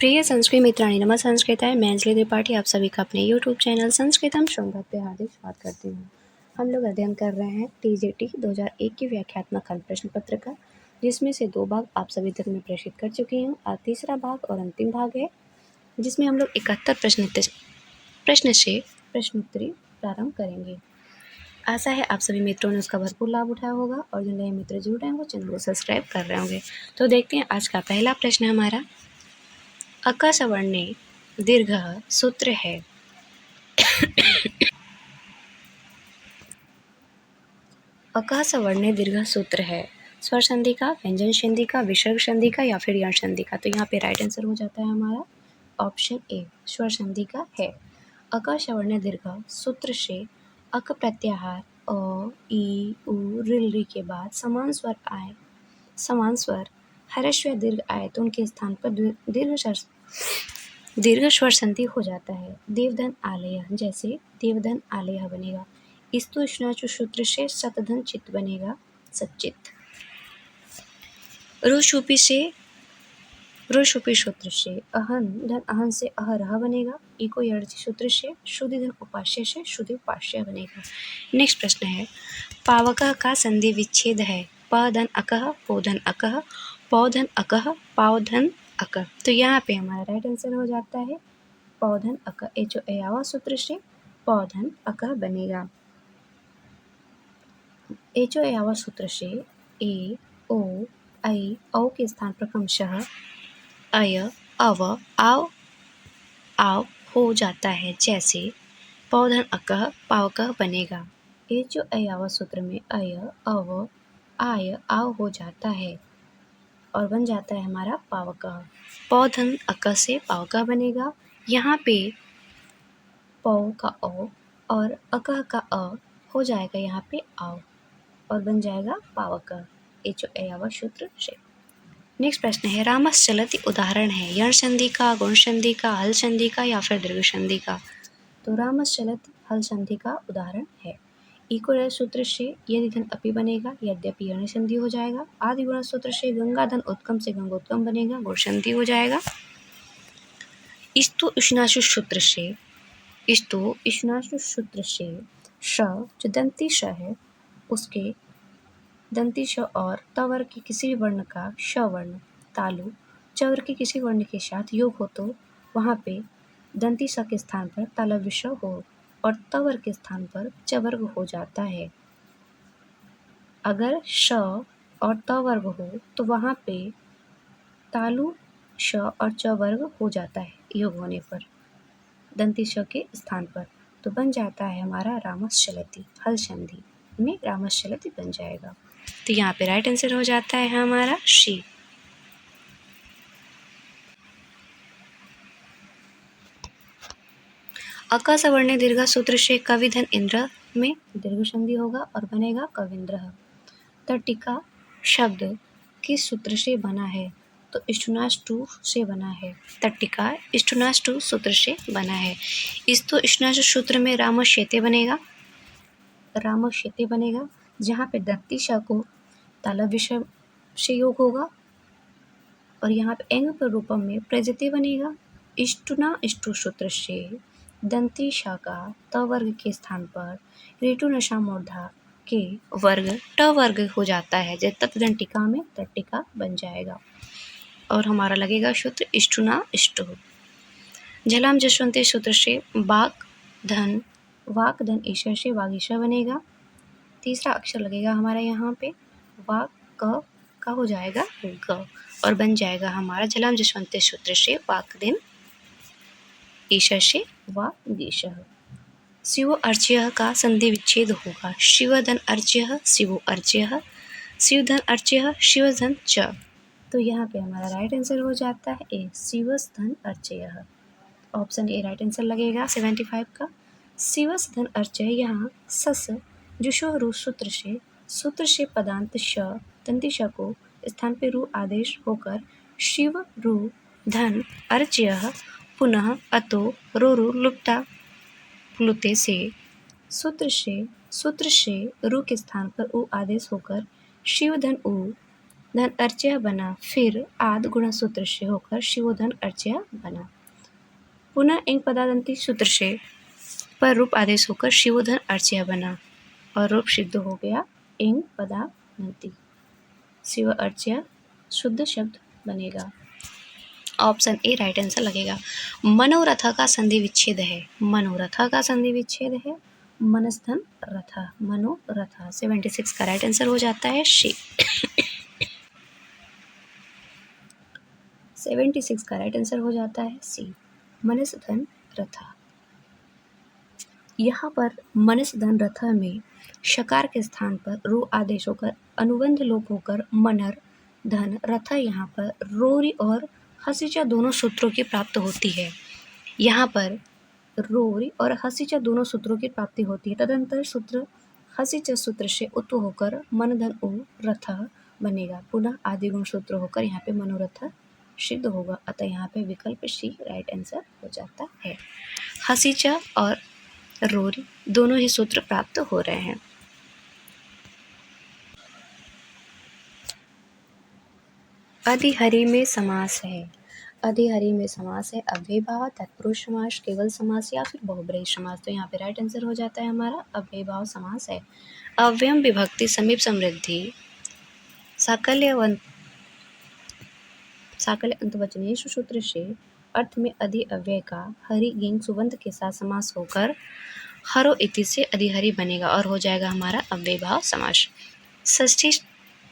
प्रिय संस्कृत मित्राणी नमः संस्कृताय मैं अंजलि त्रिपाठी आप सभी का अपने YouTube चैनल संस्कृतम शृंगार पे हार्दिक स्वागत करती हूँ। हम लोग अध्ययन कर रहे हैं TJT 2001 की व्याख्यात्मक खंड प्रश्न पत्र का, जिसमें से 2 भाग आप सभी तक मैं प्रेषित कर चुकी हूँ और तीसरा भाग और अंतिम भाग है, जिसमें हम लोग 71 प्रश्न से प्रश्नोत्तरी प्रारंभ करेंगे। आशा है आप सभी मित्रों ने उसका भरपूर लाभ उठाया होगा और जो नए मित्र जुड़ रहे हैं वो चैनल को सब्सक्राइब कर रहे होंगे। तो देखते हैं आज का पहला प्रश्न हमारा। अक सवर्णे दीर्घ सूत्र है। अक सवर्णे दीर्घ सूत्र है। स्वर संधि का, व्यंजन संधि का, विसर्ग संधि का या फिर यण संधि का। तो यहाँ पे राइट आंसर हो जाता है हमारा ऑप्शन ए, स्वर संधि का है। अक सवर्णे दीर्घ सूत्र से अक प्रत्याहार अ, ई, उ, रिल, री के बाद समान स्वर हर्ष या दीर्घ आए तो उनके स्थान पर दीर्घ स्वर संधि हो जाता है। देवधन आलय, जैसे देवधन आलय बनेगा। स्तु इष्णाचु सूत्र से सतधन चित्त बनेगा, सच्चित। रुशुपि सूत्र से अहन धन अहन से अहरह बनेगा। इको यर्ची सूत्र से शुद्धि धन उपास्य से शुद्धि उपास्य बनेगा। नेक्स्ट प्रश्न है, पावकः का संधि विच्छेद है। प धन अकः, पो धन अकः, पौ धन अकः, पाव धन अकः। तो यहाँ पे हमारा राइट आंसर हो जाता है पौधन अक। एचो सूत्र से पौधन अक बनेगा। एचो सूत्र से ए, ओ, ऐ, औ के स्थान पर क्रमशः अय, अव, आव हो जाता है, जैसे पौधन अक पावक बनेगा। एचो सूत्र में अय, अव, आय, आव हो जाता है और बन जाता है हमारा पावक। पौधन अक से पावक बनेगा। यहाँ पे पौ का औ और अकह का अ हो जाएगा यहाँ पे आव और बन जाएगा पावक। एचो सूत्र से। नेक्स्ट प्रश्न है, रामस चलति उदाहरण है। यण संधि का, गुण संधि का, हल संधि का या फिर दीर्घ संधि का। तो रामस चलति हल संधि का उदाहरण है। इको सूत्र से यदि धन अपि बनेगा, यद्यपि यण संधि हो जाएगा। आदि गुण सूत्र से गंगा धन उत्कम से गंगोत्कम बनेगा, गुण संधि हो जाएगा। स्तु इष्णाशु सूत्र से श जो दंती श है उसके दंती श और त वर्ग के किसी भी वर्ण का श वर्ण तालु च वर्ग के किसी वर्ण के साथ योग हो तो वहाँ पे दंती स के स्थान पर तालव्य श हो और त वर्ग के स्थान पर च वर्ग हो जाता है। अगर श और त वर्ग हो तो वहाँ पे तालु श और च वर्ग हो जाता है योग होने पर दंती श के स्थान पर। तो बन जाता है हमारा रामस चलति, हल संधि में रामस चलति बन जाएगा। तो यहाँ पे राइट आंसर हो जाता है हमारा शी। अक सवर्णे दीर्घ सूत्र से कविधन इंद्र में दीर्घ संधि होगा और बनेगा कविंद्र। तटिका शब्द किस सूत्र से बना है। तो इष्टुनाष्टु से बना है। तट्टिका इष्टुनाष्टु सूत्र से बना है। स्तु इष्टुनाष्टु सूत्र में रामश्येते बनेगा, जहाँ पे दंती श को तालव्य श से योग होगा और यहाँ पे एंग पर रूपम में प्रजते बनेगा। इष्टुना इष्टु सूत्र से दंती श का त वर्ग के स्थान पर ऋतु नशा मूर्धा के वर्ग ट वर्ग हो जाता है, जब तत्दंटिका में तट्टिका बन जाएगा और हमारा लगेगा सूत्र इष्टुना इष्टु। झलाम जसवंती सूत्र से वाक धन ईश्वर से वागीशा बनेगा। तीसरा अक्षर लगेगा हमारा यहाँ पे वाक का हो जाएगा ग और बन जाएगा हमारा झलाम जसवंती सूत्र से वाक दिन ईश्वर से वागीशः। शिवो अर्च्यः का संधि विच्छेद होगा। शिवधन अर्च्यः, शिवो अर्च्यः, शिवधन अर्च्यः, शिवधन च। तो यहाँ पे हमारा राइट आंसर हो जाता है ए, शिवस धन अर्च्यः। ऑप्शन ए राइट आंसर लगेगा 75 का। शिवस धन अर्च्यः, यहाँ सस जुशो रु सूत्र से पदांत श तंती श को स्थान पे रु आदेश होकर शिव रु धन अर्च्यः पुनः अतो रो लुप्ता प्लुते से सूत्र से रु के स्थान पर उ आदेश होकर शिव धन उ धन अर्चय बना, फिर आद गुण सूत्र से होकर शिवोधन अर्चय बना। पुनः इंग पदादंती सूत्र से पर रूप आदेश होकर शिवोधन अर्चय बना और रूप सिद्ध हो गया इंग पदादंती। शिव अर्चय शुद्ध शब्द बनेगा। ऑप्शन ए राइट आंसर लगेगा। मनोरथ का संधि विच्छेद है, मनोरथ का संधि विच्छेद है मनस्थन रथ, मनोरथ। 76 का राइट आंसर हो जाता है शी। 76 का राइट आंसर हो जाता है सी, मनस्थन रथ। यहाँ पर मनस्थन रथ में शकार के स्थान पर रो आदेश होकर अनुबंध लोप होकर मनर धन रथ यहाँ पर रोरी और हसीचा दोनों सूत्रों की प्राप्त होती है। यहाँ पर रोरी और हसीचा दोनों सूत्रों की प्राप्ति होती है। तदंतर सूत्र हसीचा सूत्र से उत्व होकर मन धन उ रथ बनेगा। पुनः आदिगुण सूत्र होकर यहाँ पे मनोरथ सिद्ध होगा। अतः यहाँ पे विकल्प सी राइट आंसर हो जाता है। हसीचा और रोरी दोनों ही सूत्र प्राप्त हो रहे हैं। अधिहरि में समास है, अधिहरि में समास है अव्ययभाव, तत्पुरुष समास, केवल समास या फिर बहुब्रीहि समास। तो यहाँ पे राइट आंसर हो जाता है हमारा अव्ययभाव समास है। अव्ययम विभक्ति समीप समृद्धि साकल्य अंतवचनेषु सूत्र से अर्थ में अधि अव्यय का हरि गेंग सुबंध के साथ समास होकर हरो इति से अधिहरि बनेगा और हो जाएगा हमारा अव्ययभाव समास। षष्ठी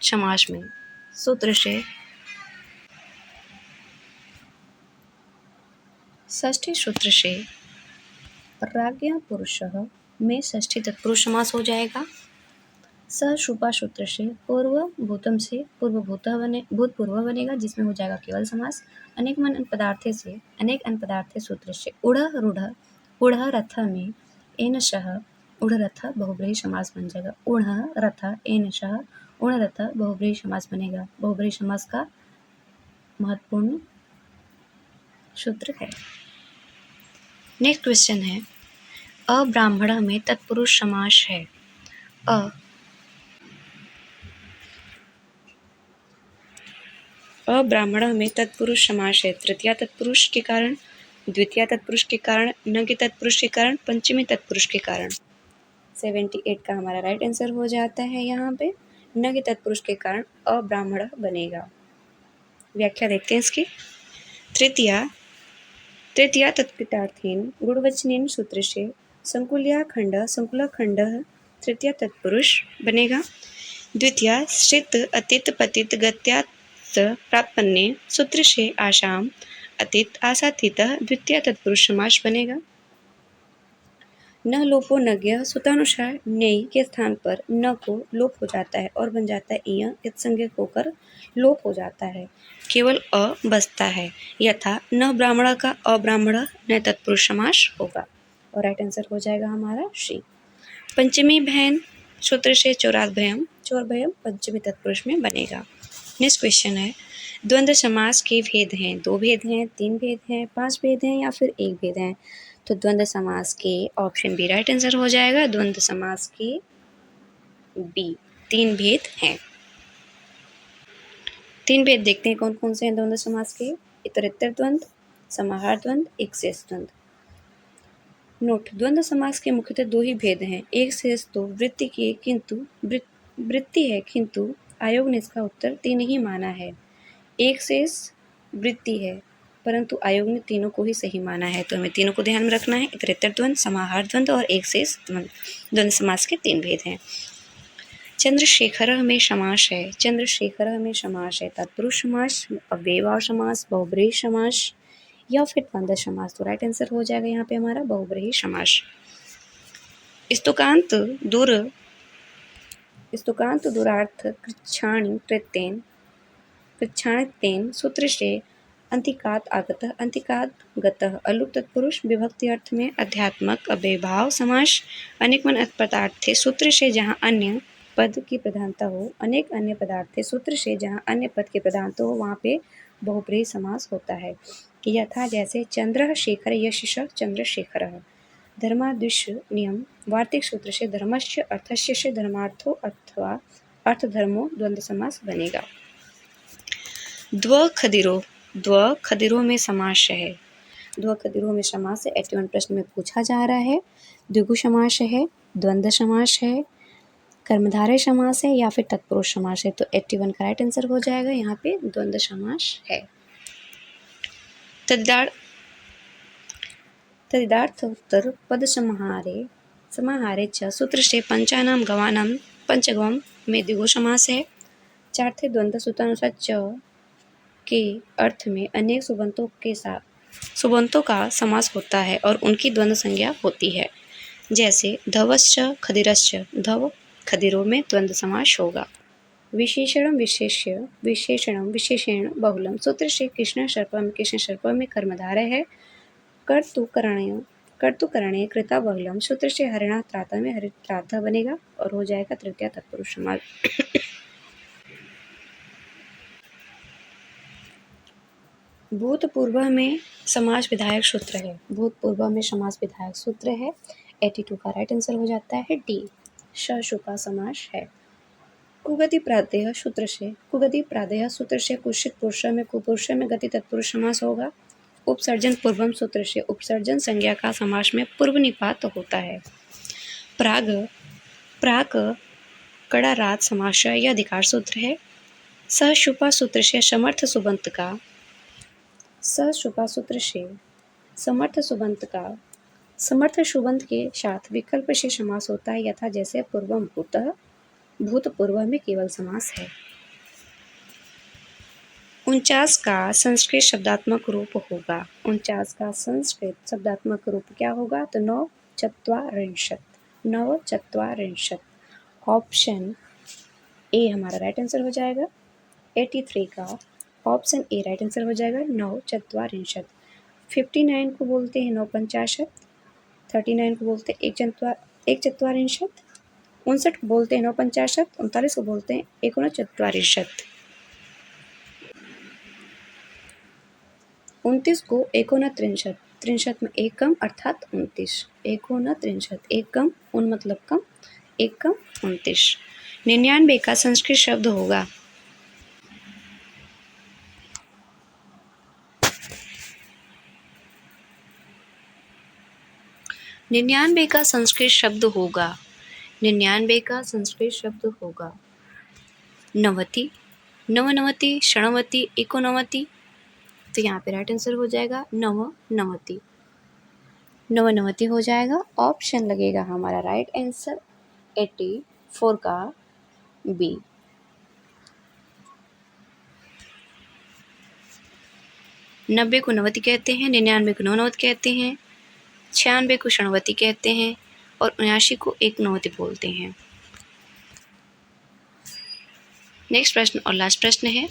समास में सूत्र से षष्ठी सूत्र से प्राज्ञ पुरुषः में षष्ठी तत्पुरुष समास हो जाएगा। सशुपा सूत्र से पूर्व भूतम से पूर्व भूतपूर्व बनेगा जिसमें हो जाएगा केवल समास। अनेक मन पदार्थे से अनेक अन पदार्थे सूत्र से उड़ रूढ़ उड़ रथ में एन शह उड़ रथ बहुब्रीहि समास बन जाएगा। उड़ रथ एन शह उड़ रथ बहुब्रीहि समास बनेगा। बहुब्रीहि समास का महत्वपूर्ण सूत्र है। नेक्स्ट क्वेश्चन है अब्राह्मण में तत्पुरुष समास है। अब्राह्मण में तत्पुरुष समास है तृतीया तत्पुरुष के कारण, द्वितीय तत्पुरुष के कारण, न के तत्पुरुष के कारण, पंचमी तत्पुरुष के कारण। 78 का हमारा राइट आंसर हो जाता है। यहाँ पे न के तत्पुरुष के कारण अब्राह्मण बनेगा। व्याख्या देखते हैं इसकी। तृतीया तत्कृतार्थेन गुणवचनेन सूत्र से संकुल्या खंड तृतीय तत्पुरुष बनेगा। द्वितीया श्रित अतित पतित गत्यात् प्रापन्ने सूत्र से आशाम अतित आसातीत द्वितीय तत्पुरुष समास बनेगा। न लोपो नज्ञ सूत्रानुसार न्यय के स्थान पर न को लोप हो जाता है और बन जाता है इय इत्संज्ञक होकर लोप हो जाता है, केवल अ बचता है। यथा न ब्राह्मण का अब्राह्मण न तत्पुरुष समास होगा और राइट आंसर हो जाएगा हमारा शी। पंचमी बहन सूत्र से चौराभयम चौरभयम पंचमी तत्पुरुष में बनेगा। नेक्स्ट क्वेश्चन है द्वंद्व समास के भेद हैं। 2 भेद हैं, 3 भेद हैं, 5 भेद हैं या फिर 1 भेद हैं। तो द्वंद्व समास के ऑप्शन बी राइट आंसर हो जाएगा। द्वंद्व समास के बी 3 भेद हैं। 3 भेद देखते हैं कौन कौन से हैं द्वंद्व समास के। इतरेतर द्वंद्व, समाहार द्वंद्व, एक शेष द्वंद्व। नोट द्वंद्व समास के मुख्यतः 2 ही भेद हैं। एक शेष तो वृत्ति की किंतु वृत्ति है किंतु आयोग ने इसका उत्तर 3 ही माना है। एक शेष वृत्ति है परंतु आयोग ने तीनों को ही सही माना है। तो हमें तीनों को ध्यान में रखना है। इतरेतर द्वंद्व, समाहार द्वंद्व और एक शेष द्वंद्व। द्वंद्व समास के 3 भेद हैं। चंद्रशेखर में समास है। चंद्रशेखर में समास है तत्पुरुष समास, अव्ययभाव समास, बहुब्रीहि समास या फिर द्वंद्व समास। तो राइट आंसर हो जाएगा यहाँ पे हमारा बहुब्रीहि समास। स्तुकांत दुरार्थ कृच्छाणितेन सूत्र से अंतिकात आगतः अंतिकात गतः अलुक तत्पुरुष विभक्ति अर्थ में अध्यात्मक अव्ययभाव समास। अनेक मन पदार्थे सूत्र से जहाँ अन्य पद की प्रधानता हो, अनेक अन्य पदार्थे सूत्र से जहाँ अन्य पद की प्रधानता हो वहाँ पे बहुब्रीहि समास होता है। यथा जैसे चंद्र शेखर यश चंद्रशेखर। धर्मादिश नियम वार्तिक सूत्र से धर्मस्य अर्थस्य से धर्मार्थो अथवा अर्थधर्मो द्वंद्व समास बनेगा। द्वखदिरो, द्वखदिरो में समास है। द्वखदिरो में समास है 81 प्रश्न में पूछा जा रहा है। द्विगु समास है, द्वंद्व समास है, कर्मधारय समास है या फिर तत्पुरुष समास है। तो 81 का राइट आंसर हो जाएगा यहाँ पे द्वंद्व समास है। तदिदार्थोत्तर पद समाहारे च सूत्र से पंचानाम गवानाम पंचगम में द्विगु समास है। चार्थे द्वंद्व सूत्रानुसार च के अर्थ में अनेक सुबंतों का समास होता है और उनकी द्वंद्व संज्ञा होती है। जैसे धवश्च खदिरश्च, धव खदिरों में द्वंद्व समास होगा। विशेषणम विशेष्य, विशेषणम विशेषण बहुलम सूत्र से कृष्ण सर्पम में कर्मधारय है। कर्तुकरणे कृता बहुलम सूत्र से हरिणा त्राता में हरित्राता बनेगा और हो जाएगा तृतीय तत्पुरुष समास। भूतपूर्व में समास विधायक सूत्र है। भूतपूर्व में समास विधायक सूत्र है। 82 का राइट आंसर हो जाता है डी, सशुपा समास है। कुगति प्रादेय सूत्र से कुशित पुरुष में कुपुरुष में गति तत्पुरुष समास होगा। उपसर्जन पूर्वम सूत्र से उपसर्जन संज्ञा का समास में पूर्व निपात होता है। प्राक कड़ारात समास यह अधिकार सूत्र है। सशुपा सूत्र से समर्थ सुबंत के साथ विकल्प से समास होता है यथा जैसे पूर्वम भूतपूर्व में केवल समास है। 49 का संस्कृत शब्दात्मक रूप होगा। 49 का संस्कृत शब्दात्मक रूप क्या होगा? तो नवचत्वारिंशत्। ऑप्शन ए हमारा राइट आंसर हो जाएगा। 83 का ऑप्शन ए राइट आंसर हो जाएगा नवचत्वारिंशत्। 59 को बोलते हैं नवपंचाशत, 39 को बोलते हैं एक चत्वारिंशत्, 59 को बोलते हैं नवपंचाशत, 39 को बोलते हैं एकोनचत्वारिंशत्, 29 को एकोनत्रिंशत्, 63 में एक कम अर्थात 29, एकोनत्रिंशत् एक कम, उन मतलब कम, एक कम 29। 99 का संस्कृत शब्द होगा। निन्यानवे का संस्कृत शब्द होगा नवति, नवनवति, षणवति, एकोनवति। तो यहाँ पे राइट आंसर हो जाएगा नवनवति हो जाएगा। ऑप्शन लगेगा हमारा राइट आंसर 84 का बी। नब्बे को नवति कहते हैं, 99 को नवनवति कहते हैं, 96 को षणवति कहते हैं और 79 को एकनवति बोलते हैं। नेक्स्ट प्रश्न और लास्ट प्रश्न है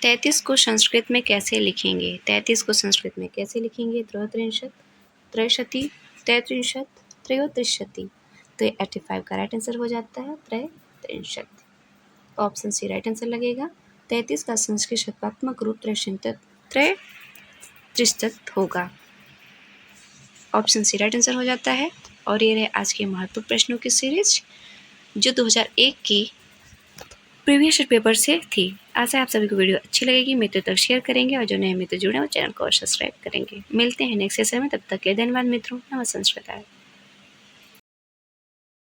33 को संस्कृत में कैसे लिखेंगे? 33 को संस्कृत में कैसे लिखेंगे? त्रयोत्रिंशत्, त्रयशति, तैत्रिंशत्, त्रयोत्रिशति। तो 85 का राइट आंसर हो जाता है त्रयत्रिंशत्। ऑप्शन सी राइट आंसर लगेगा। 33 का संस्कृत शब्दात्मक रूप त्रयत्रिशत् होगा। ऑप्शन सी राइट आंसर हो जाता है। और ये रहे आज के महत्वपूर्ण प्रश्नों की सीरीज जो 2001 की प्रीवियस पेपर से थी। आशा है आप सभी को वीडियो अच्छी लगेगी, मित्रों तक शेयर करेंगे और जो नए मित्र जुड़े हैं वो चैनल को सब्सक्राइब करेंगे। मिलते हैं नेक्स्ट सेशन में, तब तक के लिए धन्यवाद मित्रों। नमस्कार।